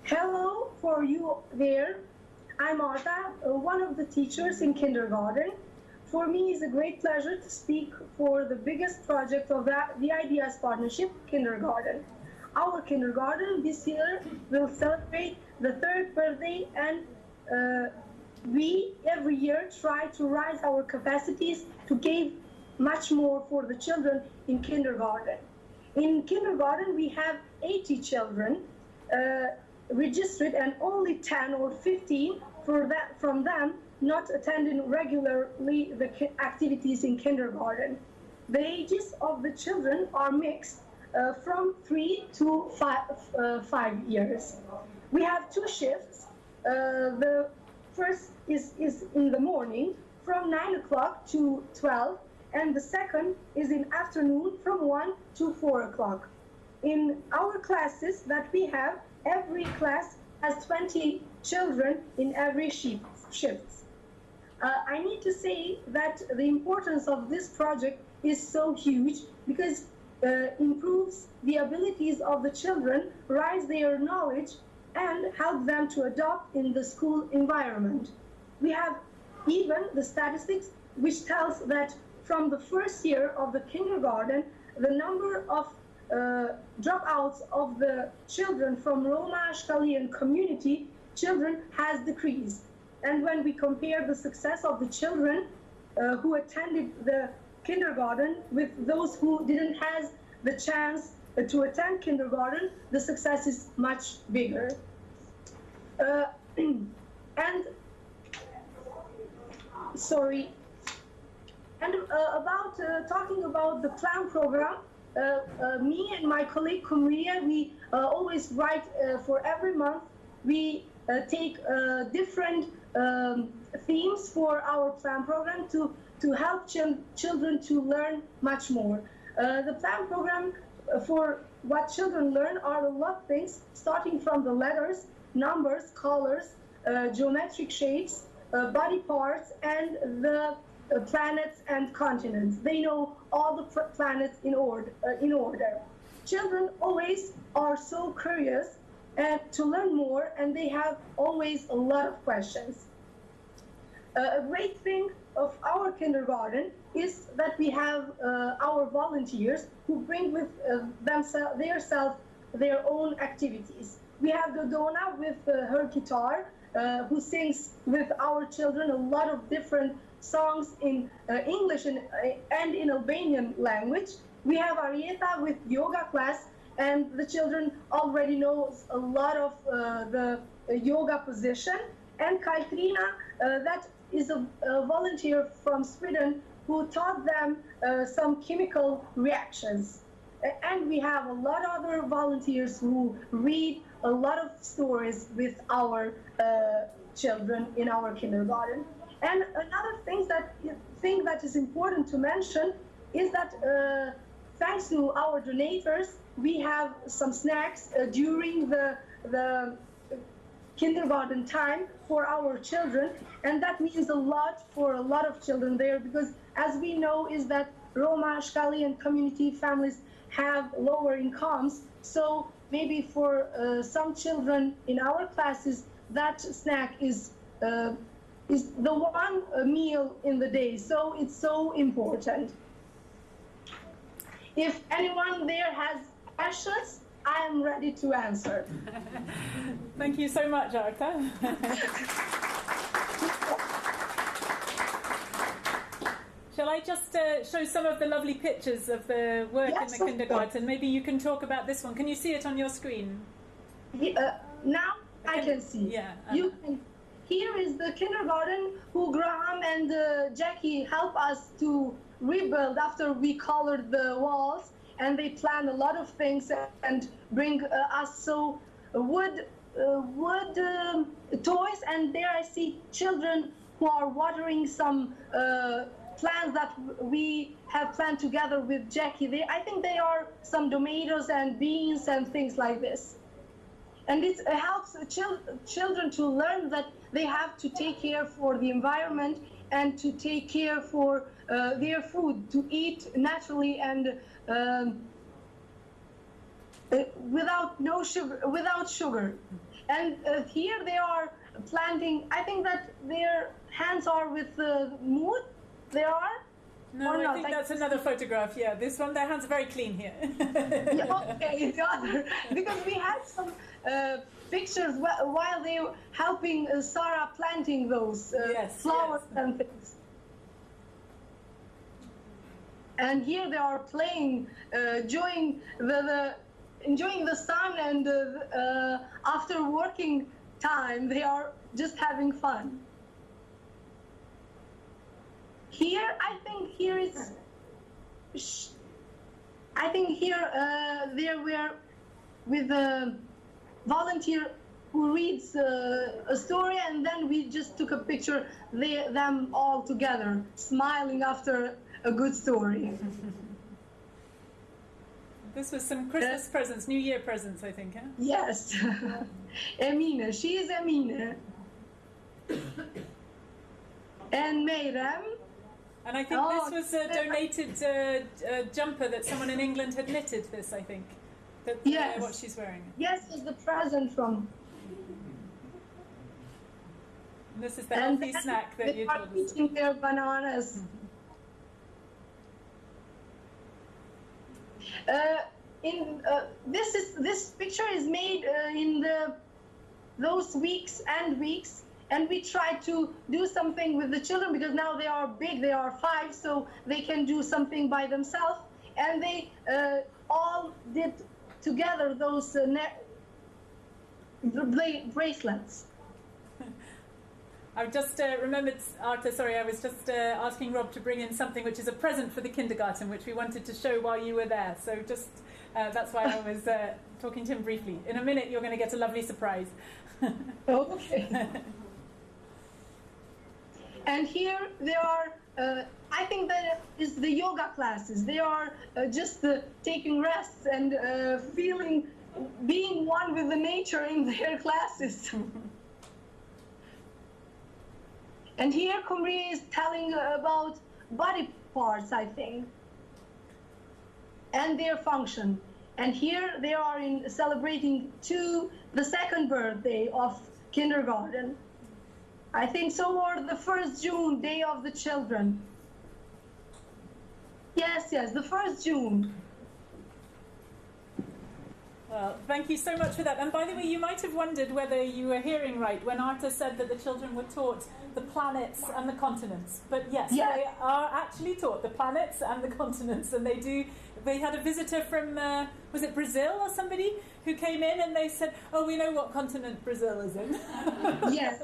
Hello for you there. I'm Arta, one of the teachers in kindergarten. For me, it's a great pleasure to speak for the biggest project of the IDS Partnership, Kindergarten. Our kindergarten this year will celebrate the third birthday, and we every year try to raise our capacities to give much more for the children in kindergarten. In kindergarten, we have 80 children registered, and only 10 or 15 from them not attending regularly the activities in kindergarten. The ages of the children are mixed from 3 to 5 years. We have two shifts. The first is in the morning from 9 o'clock to 12, and the second is in afternoon from 1 to 4 o'clock. In our classes that we have, every class has 20 children in every shift. I need to say that the importance of this project is so huge because improves the abilities of the children, raise their knowledge, and help them to adopt in the school environment. We have even the statistics which tells that from the first year of the kindergarten, the number of dropouts of the children from Roma Ashkalian community children has decreased. And when we compare the success of the children who attended the kindergarten with those who didn't have the chance to attend kindergarten, the success is much bigger. Talking about the plan program, me and my colleague Kumriya, we always write for every month. We take different themes for our plan program to help children to learn much more. The plan program for what children learn are a lot of things, starting from the letters, numbers, colors, geometric shapes, body parts, and the planets and continents. They know all the planets in order. Children always are so curious and to learn more, and they have always a lot of questions. A great thing of our kindergarten is that we have our volunteers who bring with their own activities. We have Dodona with her guitar, who sings with our children a lot of different songs in English and in Albanian language. We have Arieta with yoga class, and the children already know a lot of the yoga position. And Katrina, that is a volunteer from Sweden who taught them some chemical reactions. And we have a lot of other volunteers who read a lot of stories with our children in our kindergarten. And another thing that is important to mention is that thanks to our donators, we have some snacks during the kindergarten time for our children, and that means a lot for a lot of children there, because as we know is that Roma Ashkalian community families have lower incomes, so maybe for some children in our classes that snack is the one meal in the day, so it's so important. If anyone there has questions, I am ready to answer. Thank you so much, Arta. Shall I just show some of the lovely pictures of the work in the kindergarten? Maybe you can talk about this one. Can you see it on your screen? Now I can see. Yeah. You can. Here is the kindergarten who Graham and Jackie help us to rebuild after we colored the walls, and they planned a lot of things and bring us so wood toys. And there I see children who are watering some plants that we have planned together with Jackie. I think they are some tomatoes and beans and things like this. And it helps children to learn that they have to take care for the environment and to take care for their food, to eat naturally and without sugar. And here they are planting. I think that their hands are with the mood. They are. No, I think that's another photograph. Yeah, this one, their hands are very clean here. Yeah, okay, the other, because we had some pictures while they were helping Sarah planting those flowers and things. And here they are playing, enjoying the sun, and after working time, they are just having fun. Here, I think here is. I think here there were with a volunteer who reads a story, and then we just took a picture. Them all together, smiling after a good story. This was some Christmas presents, New Year presents, I think, huh? Yes. Emine, she is Emine. And Meyrem. And I think this was a donated jumper that someone in England had knitted this, I think. Yes. What she's wearing. Yes, it's the present from. And this is the healthy snack that you told us. They are eating their bananas. This picture is made in those weeks, and we try to do something with the children, because now they are big, they are 5, so they can do something by themselves, and they all did together those bracelets. I've just remembered, Arta, sorry, I was just asking Rob to bring in something which is a present for the kindergarten, which we wanted to show while you were there. So just, that's why I was talking to him briefly. In a minute, you're going to get a lovely surprise. Okay. And here they are, I think that is the yoga classes. They are just taking rests and being one with the nature in their classes. And here Kumri is telling about body parts, I think, and their function. And here they are celebrating the second birthday of kindergarten. I think so, or the 1st June, Day of the Children. Yes, the 1st June. Well, thank you so much for that. And by the way, you might have wondered whether you were hearing right when Arta said that the children were taught the planets and the continents. But yes, they are actually taught the planets and the continents. And they had a visitor from, was it Brazil or somebody, who came in and they said, oh, we know what continent Brazil is in. Yes.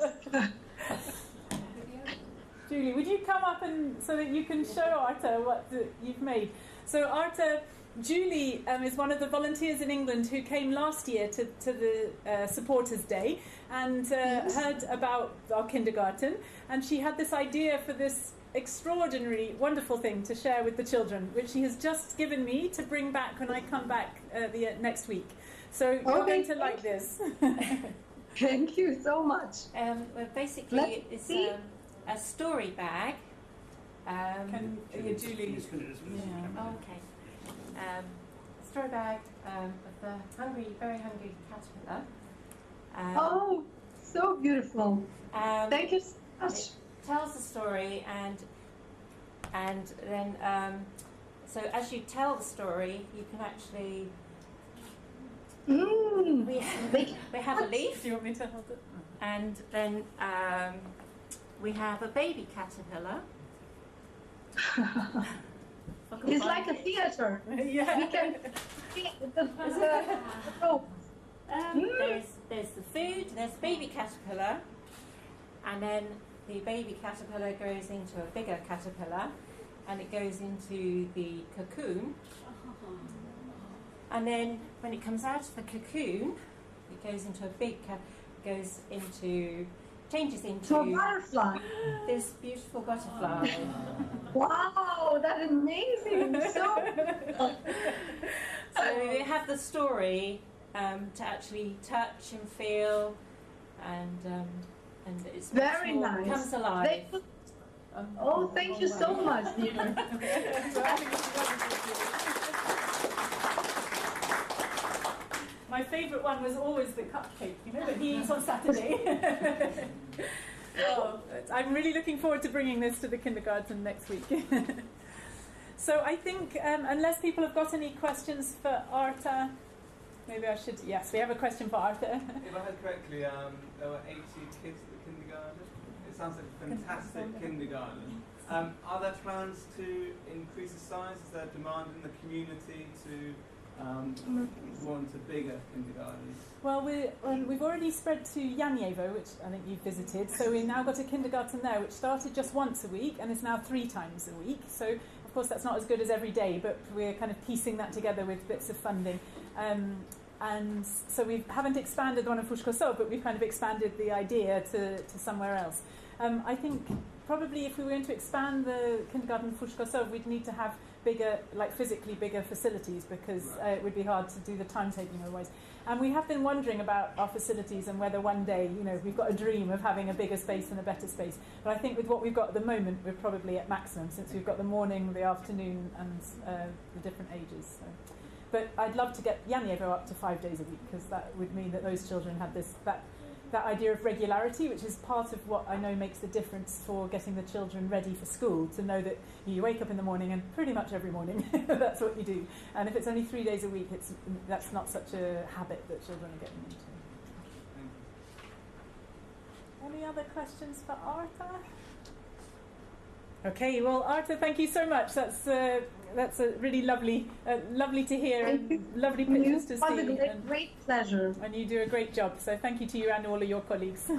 Julie, would you come up so that you can show Arta what you've made? So Arta, Julie is one of the volunteers in England who came last year to the Supporters' Day and heard about our kindergarten, and she had this idea for this extraordinary, wonderful thing to share with the children, which she has just given me to bring back when I come back next week. So you're going to like this. Thank you so much. Well, basically, it's a story bag. Julie? Oh, okay. Story bag of the very hungry caterpillar. Oh, so beautiful. Thank you so much. It tells the story, and then so as you tell the story, you can actually we have a leaf. Do you want me to hold it? And then we have a baby caterpillar. It's like a theater. Yeah. We can see the There's the food, there's baby caterpillar, and then the baby caterpillar goes into a bigger caterpillar, and it goes into the cocoon. And then when it comes out of the cocoon, it goes into a changes into a butterfly. This beautiful butterfly. Wow, that's amazing. So we have the story to actually touch and feel, and it's very more, nice. Comes alive. Oh, thank you so much, dear. My favourite one was always the cupcake, you know, that he eats on Saturday. Oh, I'm really looking forward to bringing this to the kindergarten next week. So I think, unless people have got any questions for Arta, maybe I should. Yes, we have a question for Arta. If I heard correctly, there were 80 kids at the kindergarten. It sounds like a fantastic kindergarten. Are there plans to increase the size? Is there demand in the community to want a bigger kindergarten? Well, we've already spread to Janievo, which I think you've visited. So we've now got a kindergarten there, which started just once a week and is now 3 times a week. So, of course, that's not as good as every day, but we're kind of piecing that together with bits of funding. And so we haven't expanded the one in Fushkosov, but we've kind of expanded the idea to somewhere else. I think probably if we were going to expand the kindergarten in Fushkosov, we'd need to have bigger, like physically bigger facilities, because it would be hard to do the timetabling otherwise. And we have been wondering about our facilities and whether one day, you know, we've got a dream of having a bigger space and a better space. But I think with what we've got at the moment, we're probably at maximum, since we've got the morning, the afternoon, and the different ages. So. But I'd love to get Janievo up to 5 days a week, because that would mean that those children had that idea of regularity, which is part of what I know makes the difference for getting the children ready for school, to know that you wake up in the morning and pretty much every morning that's what you do. And if it's only 3 days a week, that's not such a habit that children are getting into. Any other questions for Arta? Okay, well, Arta, thank you so much. That's a really lovely to hear, and lovely pictures to see. It was a great pleasure. And you do a great job. So thank you to you and all of your colleagues.